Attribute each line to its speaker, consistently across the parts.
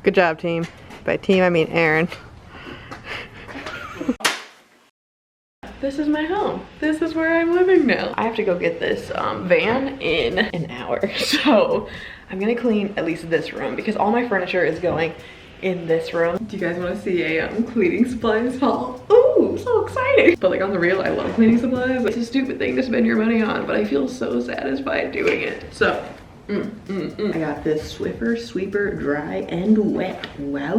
Speaker 1: Good job, team. By team, I mean Aaron. This is my home. This is where I'm living now. I have to go get this van in an hour. So I'm gonna clean at least this room because all my furniture is going in this room. Do you guys want to see a cleaning supplies haul? Ooh, so exciting. But like on the real, I love cleaning supplies. It's a stupid thing to spend your money on, but I feel so satisfied doing it. So I got this Swiffer Sweeper Dry and Wet. Wow.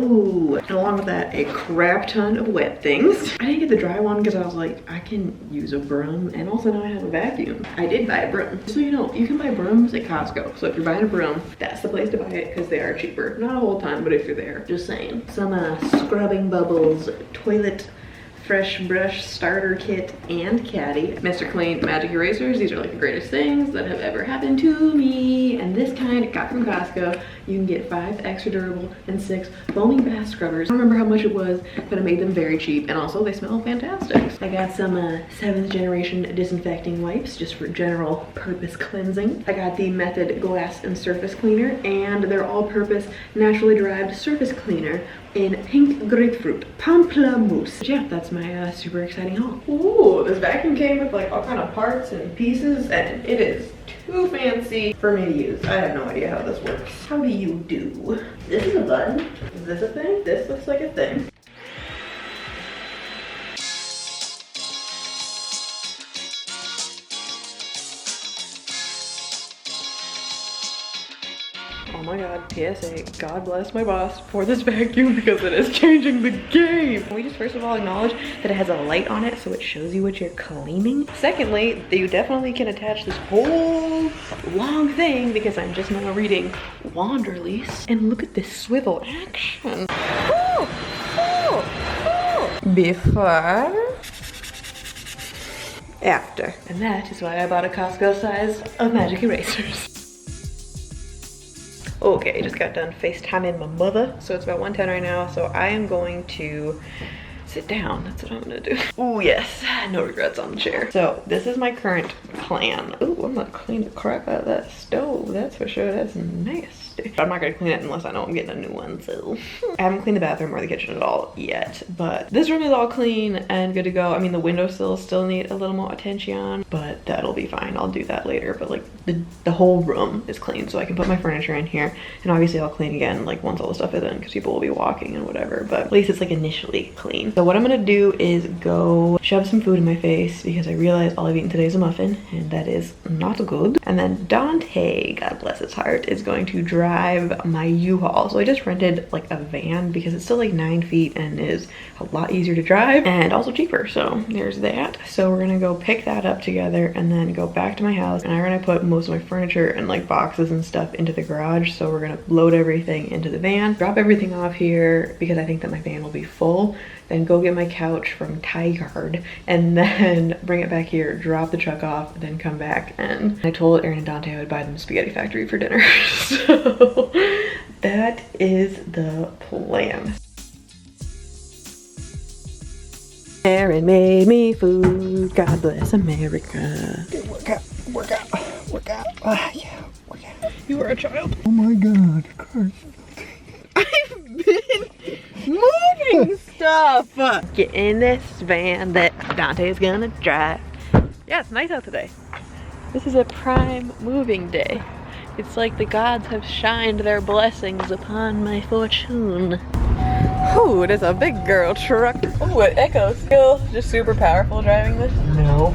Speaker 1: And along with that, a crap ton of wet things. I didn't get the dry one because I was like, I can use a broom, and also now I have a vacuum. I did buy a broom. So you know, you can buy brooms at Costco. So if you're buying a broom, that's the place to buy it because they are cheaper. Not a whole ton, but if you're there, just saying. Some scrubbing bubbles, toilet fresh brush starter kit, and caddy. Mr. Clean magic erasers. These are like the greatest things that have ever happened to me. And this kind got from Costco. You can get 5 extra durable and 6 foaming bath scrubbers. I don't remember how much it was, but I made them very cheap, and also they smell fantastic. I got some 7th generation disinfecting wipes just for general purpose cleansing. I got the Method glass and surface cleaner, and their all-purpose naturally derived surface cleaner in pink grapefruit pamplemousse. Yeah, that's my super exciting haul. Ooh, this vacuum came with like all kind of parts and pieces, and it is too fancy for me to use. I have no idea how this works. How do you do? This is a button. Is this a thing? This looks like a thing. Oh my god, PSA, God bless my boss for this vacuum because it is changing the game. We just first of all acknowledge that it has a light on it so it shows you what you're cleaning. Secondly, you definitely can attach this whole long thing because I'm just now reading Wanderlease. And look at this swivel action. Ooh, ooh, ooh. Before, after. And that is why I bought a Costco size of magic erasers. Okay, I just got done FaceTiming my mother. So it's about 1:10 right now. So I am going to sit down. That's what I'm gonna do. Oh yes, no regrets on the chair. So this is my current plan. Ooh, I'm gonna clean the crap out of that stove. That's for sure, that's nasty. I'm not gonna clean it unless I know I'm getting a new one, so. I haven't cleaned the bathroom or the kitchen at all yet, but this room is all clean and good to go. I mean, the windowsills still need a little more attention, but that'll be fine. I'll do that later, but like the whole room is clean, so I can put my furniture in here, and obviously I'll clean again like once all the stuff is in because people will be walking and whatever, but at least it's like initially clean. So what I'm gonna do is go shove some food in my face because I realized all I've eaten today is a muffin, and that is not good. And then Dante, God bless his heart, is going to drive my U-Haul. So I just rented like a van because it's still like 9 feet and is a lot easier to drive and also cheaper. So there's that. So we're gonna go pick that up together and then go back to my house, and I'm gonna put most of my furniture and like boxes and stuff into the garage. So we're gonna load everything into the van, drop everything off here because I think that my van will be full, then go get my couch from Tigard and then bring it back here, drop the truck off, then come back. And I told Aaron and Dante I would buy them Spaghetti Factory for dinner. So that is the plan. Aaron made me food. God bless America. Work out, work out, work out. Yeah, work out. You are a child.
Speaker 2: Oh my god, Carson.
Speaker 1: I've been moving stuff. Get in this van that Dante is gonna drive. Yeah, it's nice out today. This is a prime moving day. It's like the gods have shined their blessings upon my fortune. Ooh, it is a big girl truck. Ooh, it echoes. Feel just super powerful driving this?
Speaker 2: No.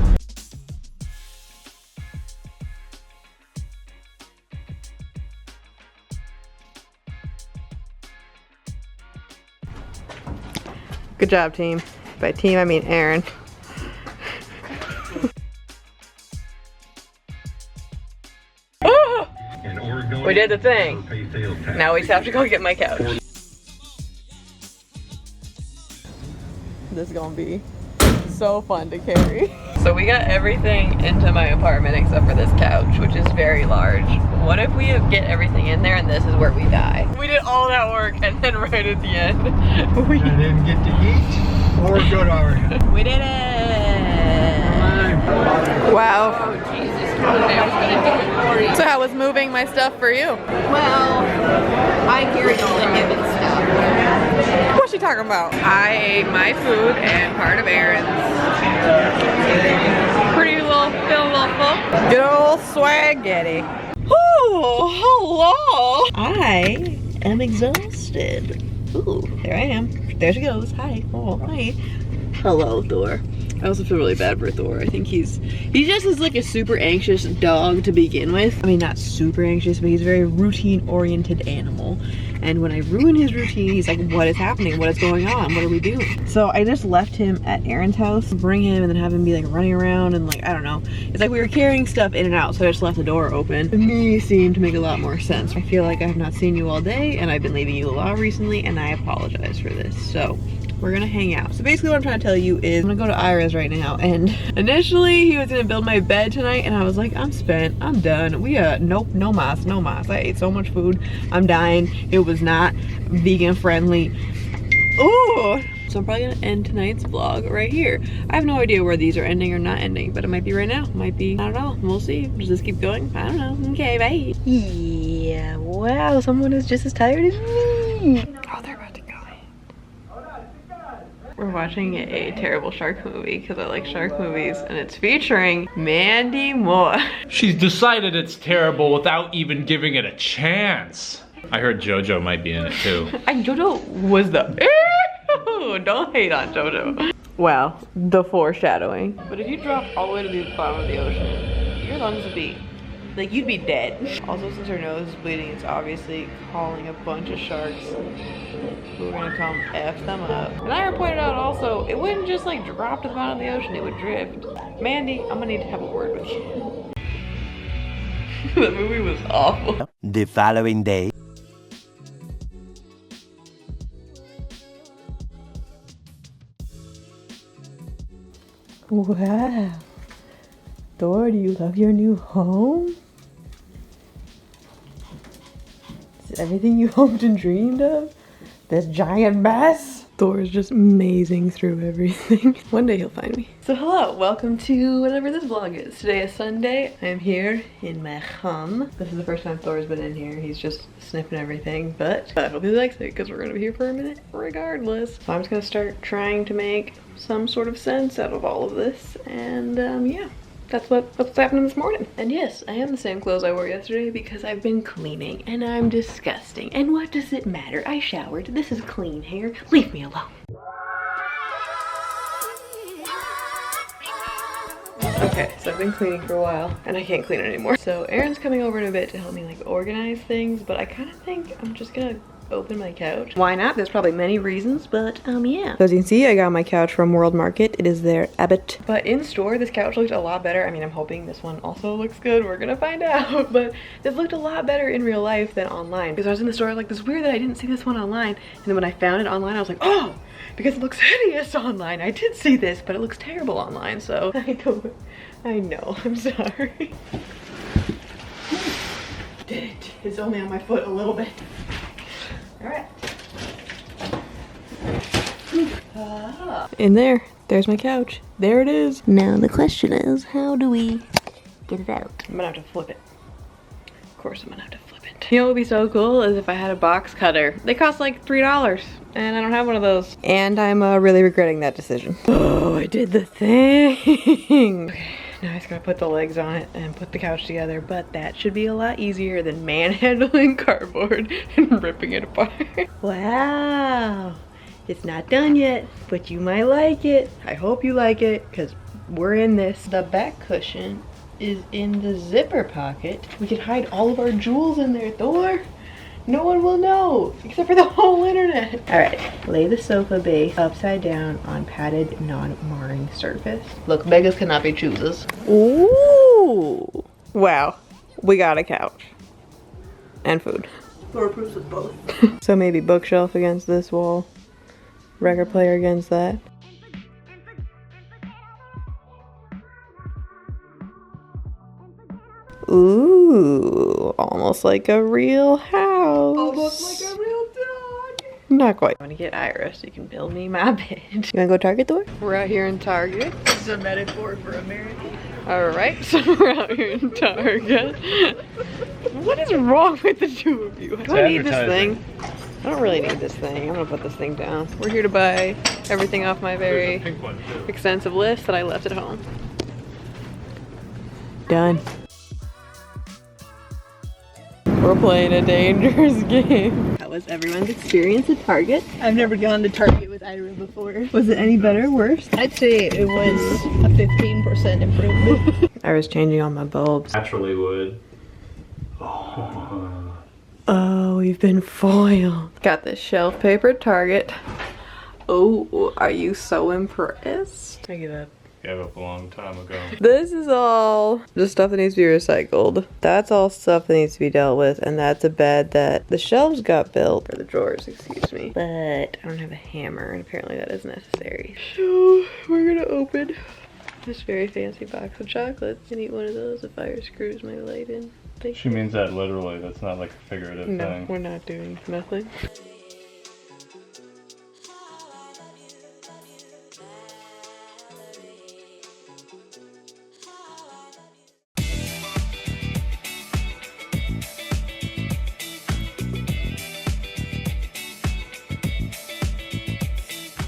Speaker 1: Good job, team. By team, I mean Aaron. Oh! We did the thing. Now we just have to go get my couch. This is gonna be so fun to carry. So we got everything into my apartment except for this couch, which is very large. What if we get everything in there and this is where we die? We did all that work and then right at the end, we
Speaker 2: didn't get to eat or go to our house.
Speaker 1: We did it! Wow.
Speaker 3: Oh, Jesus. I was gonna do it for you.
Speaker 1: So how was moving my stuff for you?
Speaker 3: Well, I
Speaker 1: talking about? I ate my food and part of Aaron's. Pretty little, feeling a little full. Good old spaghetti. Oh, hello. I am exhausted. Ooh, there I am. There she goes. Hi. Oh, hi. Hello, Thor. I also feel really bad for Thor. I think he just is like a super anxious dog to begin with. I mean, not super anxious, but he's a very routine-oriented animal. And when I ruin his routine, he's like, what is happening? What is going on? What are we doing? So I just left him at Aaron's house, bring him, and then have him be like running around and like, I don't know. It's like we were carrying stuff in and out, so I just left the door open. To me, seemed to make a lot more sense. I feel like I have not seen you all day, and I've been leaving you a lot recently, and I apologize for this. So we're gonna hang out. So basically what I'm trying to tell you is I'm gonna go to Ira's right now, and initially he was gonna build my bed tonight, and I was like, I'm spent, I'm done. Nope, no mas. I ate so much food, I'm dying. It was not vegan friendly. Ooh! So I'm probably gonna end tonight's vlog right here. I have no idea where these are ending or not ending, but it might be right now, might be, I don't know, we'll see. Does this keep going? I don't know. Okay, bye. Yeah, wow, someone is just as tired as me. Oh, they're about to go in. We're watching a terrible shark movie because I like shark movies, and it's featuring Mandy Moore.
Speaker 3: She's decided it's terrible without even giving it a chance. I heard JoJo might be in it too.
Speaker 1: JoJo was the... Ew, don't hate on JoJo. Wow, the foreshadowing. But if you dropped all the way to the bottom of the ocean, your lungs would be... like, you'd be dead. Also, since her nose is bleeding, it's obviously calling a bunch of sharks who are gonna come F them up. And Ira pointed out also, it wouldn't just like drop to the bottom of the ocean, it would drift. Mandy, I'm gonna need to have a word with you. The movie was awful.
Speaker 4: The following day.
Speaker 1: Wow. Thor, do you love your new home? Is everything you hoped and dreamed of? This giant mess? Thor is just mazing through everything. One day he'll find me. So hello, welcome to whatever this vlog is. Today is Sunday. I am here in my home. This is the first time Thor's been in here. He's just sniffing everything, but I hope he likes it because we're gonna be here for a minute regardless. So I'm just gonna start trying to make some sort of sense out of all of this, and yeah. That's what's happening this morning. And yes, I am the same clothes I wore yesterday because I've been cleaning and I'm disgusting. And what does it matter? I showered. This is clean hair. Leave me alone. Okay, so I've been cleaning for a while and I can't clean it anymore. So Aaron's coming over in a bit to help me like organize things, but I kind of think I'm just gonna open my couch. Why not? There's probably many reasons, but yeah. So as you can see, I got my couch from World Market. It is their Abbott. But in store, this couch looked a lot better. I mean, I'm hoping this one also looks good. We're gonna find out. But this looked a lot better in real life than online. Because I was in the store like, this is weird that I didn't see this one online. And then when I found it online, I was like, oh, because it looks hideous online. I did see this, but it looks terrible online. So I know, I'm sorry. Did it. It's only on my foot a little bit. All right. In there's my couch. There it is. Now the question is, how do we get it out? I'm gonna have to flip it. Of course I'm gonna have to flip it. You know what would be so cool is if I had a box cutter. They cost like $3 and I don't have one of those. And I'm really regretting that decision. Oh, I did the thing. Okay. Now I just gotta put the legs on it and put the couch together, but that should be a lot easier than manhandling cardboard and ripping it apart. Wow, it's not done yet, but you might like it. I hope you like it, because we're in this. The back cushion is in the zipper pocket. We could hide all of our jewels in there, Thor. No one will know, except for the whole internet. All right, lay the sofa base upside down on padded, non-marring surface. Look, beggars cannot be choosers. Ooh, wow, we got a couch and food. Thor approves of both. So maybe bookshelf against this wall, record player against that. Ooh, almost like a real house. Almost like a real dog. Not quite. I'm gonna get Ira so you can build me my bed. You wanna go Target, Thor? We're out here in Target.
Speaker 2: This is a metaphor for America.
Speaker 1: Alright, so we're out here in Target. What is wrong with the two of you? Do I need this thing? I don't really need this thing. I'm gonna put this thing down. We're here to buy everything off my very
Speaker 3: There's a pink one too.
Speaker 1: extensive list that I left at home. Done. We're playing a dangerous game. How was everyone's experience at Target?
Speaker 2: I've never gone to Target with Ira before.
Speaker 1: Was it any better or worse?
Speaker 2: I'd say it was a 15% improvement.
Speaker 1: I was changing all my bulbs.
Speaker 3: Naturally would.
Speaker 1: Oh, we've been foiled. Got this shelf paper at Target. Oh, are you so impressed? I give up.
Speaker 3: Gave up a long time ago.
Speaker 1: This is all just stuff that needs to be recycled. That's all stuff that needs to be dealt with, and that's a bed that the shelves got built, or the drawers, excuse me. But I don't have a hammer, and apparently that is necessary. So we're gonna open this very fancy box of chocolates and eat one of those if Ira screws my light in.
Speaker 3: She means that literally. That's not like a figurative
Speaker 1: No,
Speaker 3: thing.
Speaker 1: we're not doing nothing.